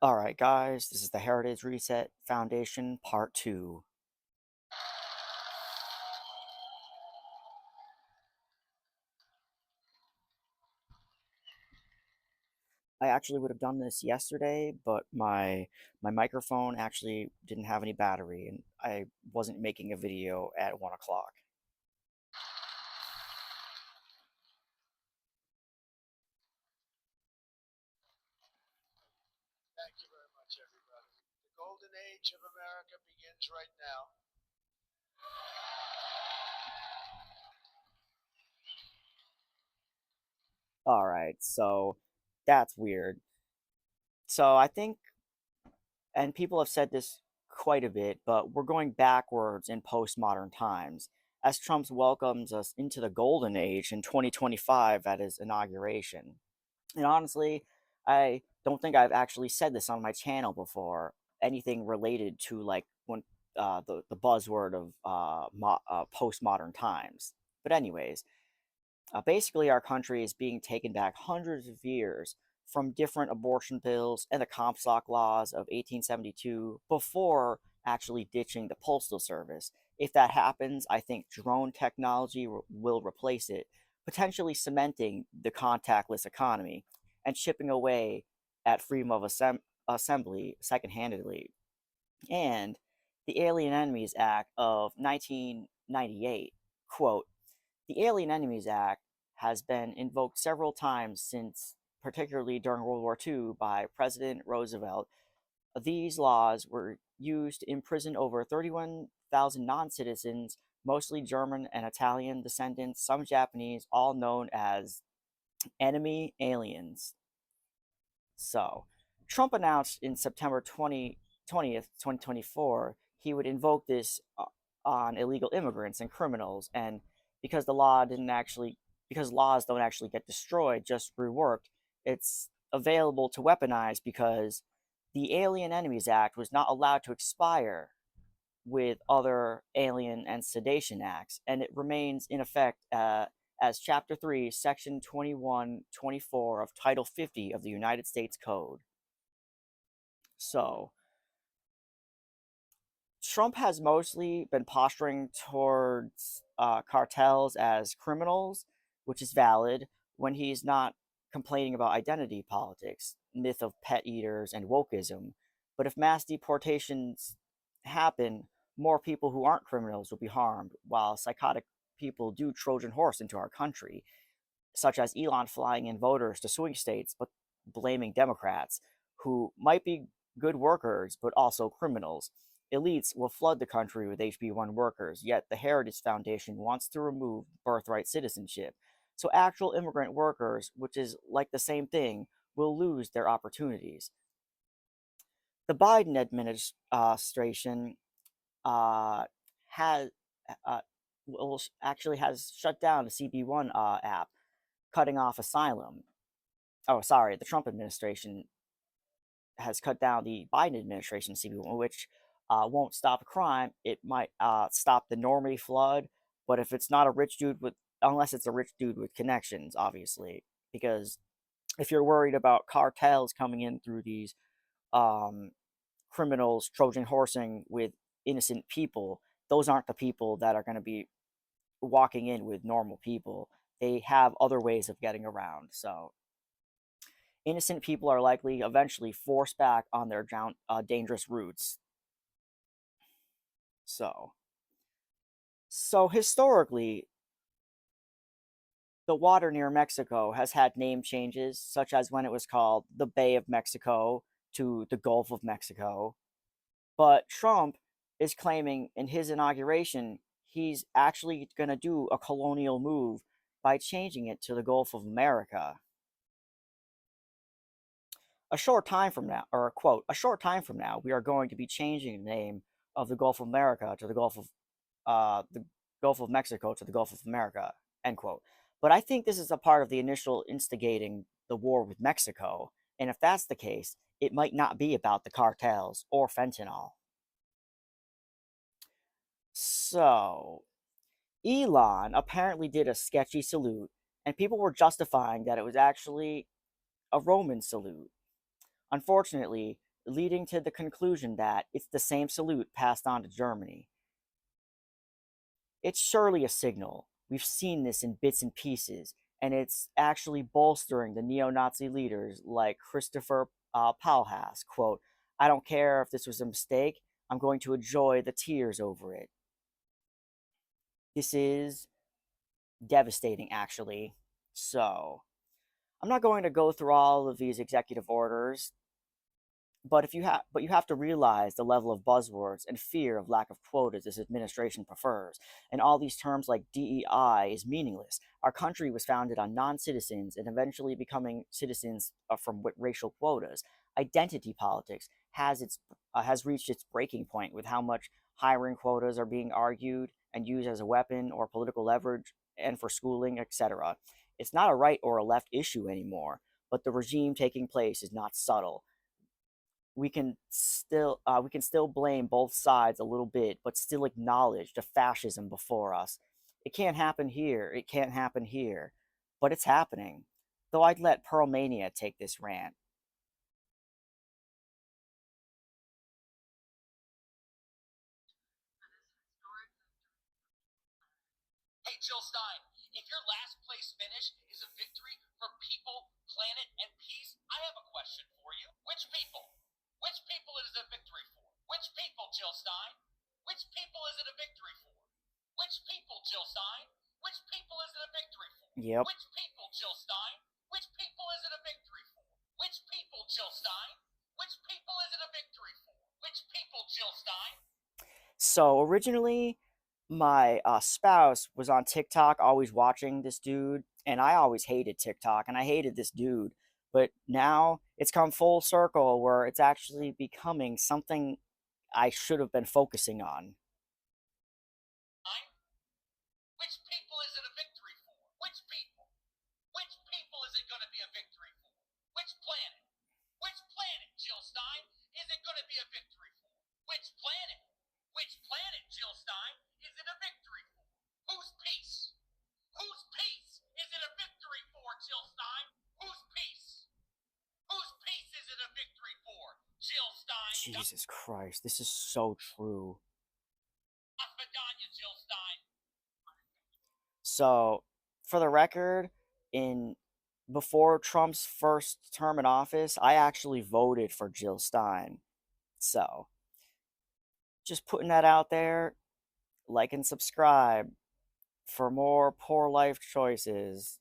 Alright, guys, this is the Heritage Reset Foundation Part 2. I actually would have done this yesterday, but my microphone actually didn't have any battery, and I wasn't making a video at 1 o'clock. Thank you very much, everybody. The golden age of America begins right now. Alright, so that's weird. So I think, and people have said this quite a bit, but we're going backwards in postmodern times, as Trump welcomes us into the golden age in 2025 at his inauguration. And honestly, I don't think I've actually said this on my channel before. Anything related to like when the buzzword of postmodern times. But anyways, basically our country is being taken back hundreds of years from different abortion bills and the Comstock laws of 1872 before actually ditching the postal service. If that happens, I think drone technology will replace it, potentially cementing the contactless economy and chipping away at freedom of assembly second-handedly. And the Alien Enemies Act of 1998, quote, the Alien Enemies Act has been invoked several times since, particularly during World War II, by President Roosevelt. These laws were used to imprison over 31,000 non citizens, mostly German and Italian descendants, some Japanese, all known as enemy aliens. So, Trump announced in September 20th, 2024, he would invoke this on illegal immigrants and criminals. And because the law didn't actually, because laws don't actually get destroyed, just reworked, it's available to weaponize because the Alien Enemies Act was not allowed to expire with other alien and sedation acts, and it remains in effect as Chapter 3, Section 2124 of Title 50 of the United States Code. So, Trump has mostly been posturing towards cartels as criminals, which is valid when he's not complaining about identity politics, myth of pet eaters, and wokeism. But if mass deportations happen, more people who aren't criminals will be harmed, while psychotic people do Trojan horse into our country, such as Elon flying in voters to swing states but blaming Democrats, who might be good workers but also criminals. Elites will flood the country with HB1 workers, yet the Heritage Foundation wants to remove birthright citizenship. So actual immigrant workers, which is like the same thing, will lose their opportunities. The Biden administration uh, has uh, actually has shut down the CB1 app, cutting off asylum. Oh, sorry, the Trump administration has cut down the Biden administration CB1, which won't stop crime. It might stop the normie flood, but if it's not a rich dude with, unless it's a rich dude with connections, obviously, because if you're worried about cartels coming in through these um, criminals Trojan horsing with innocent people, those aren't the people that are going to be walking in with normal people. They have other ways of getting around. So innocent people are likely eventually forced back on their dangerous routes. So, so historically, the water near Mexico has had name changes, such as when it was called the Bay of Mexico to the Gulf of Mexico. But Trump is claiming in his inauguration he's actually going to do a colonial move by changing it to the Gulf of America. A short time from now, or quote, a short time from now, we are going to be changing the name of the Gulf of America to the Gulf of Mexico to the Gulf of America, end quote. But I think this is a part of the initial instigating the war with Mexico. And if that's the case, it might not be about the cartels or fentanyl. So, Elon apparently did a sketchy salute, and people were justifying that it was actually a Roman salute. Unfortunately, leading to the conclusion that it's the same salute passed on to Germany. It's surely a signal. We've seen this in bits and pieces, and it's actually bolstering the neo-Nazi leaders like Christopher Palhas. Quote, I don't care if this was a mistake, I'm going to enjoy the tears over it. This is devastating, actually. So, I'm not going to go through all of these executive orders, but you have to realize the level of buzzwords and fear of lack of quotas this administration prefers. And all these terms like DEI is meaningless. Our country was founded on non-citizens and eventually becoming citizens from racial quotas. Identity politics has reached its breaking point with how much hiring quotas are being argued and used as a weapon or political leverage and for schooling, etc. It's not a right or a left issue anymore, but the regime taking place is not subtle. We can still blame both sides a little bit, but still acknowledge the fascism before us. It can't happen here. It can't happen here, but it's happening. Though I'd let Pearl Mania take this rant. Hey, Jill Stein, if your last place finish is a victory for people, planet, and peace, I have a question for you. Which people? Which people is it a victory for? Which people, Jill Stein? Which people is it a victory for? Which people, Jill Stein? Which people is it a victory for? Yep. Which people, Jill Stein? Which people is it a victory for? Which people, Jill Stein? Which people is it a victory for? Which people, Jill Stein? So originally, my spouse was on TikTok, always watching this dude, and I always hated TikTok, and I hated this dude. But now it's come full circle where it's actually becoming something I should have been focusing on. Which people is it a victory for? Which people? Which people is it going to be a victory for? Which planet? Which planet, Jill Stein, is it going to be a victory for? Which planet? Which planet, Jill Stein, is it a victory for? Whose peace? Whose peace is it a victory for, Jill Stein? Whose peace? Whose peace is it a victory for, Jill Stein? Jesus Christ, this is so true. Jill Stein. So, for the record, in before Trump's first term in office, I actually voted for Jill Stein. So, just putting that out there, like and subscribe for more poor life choices.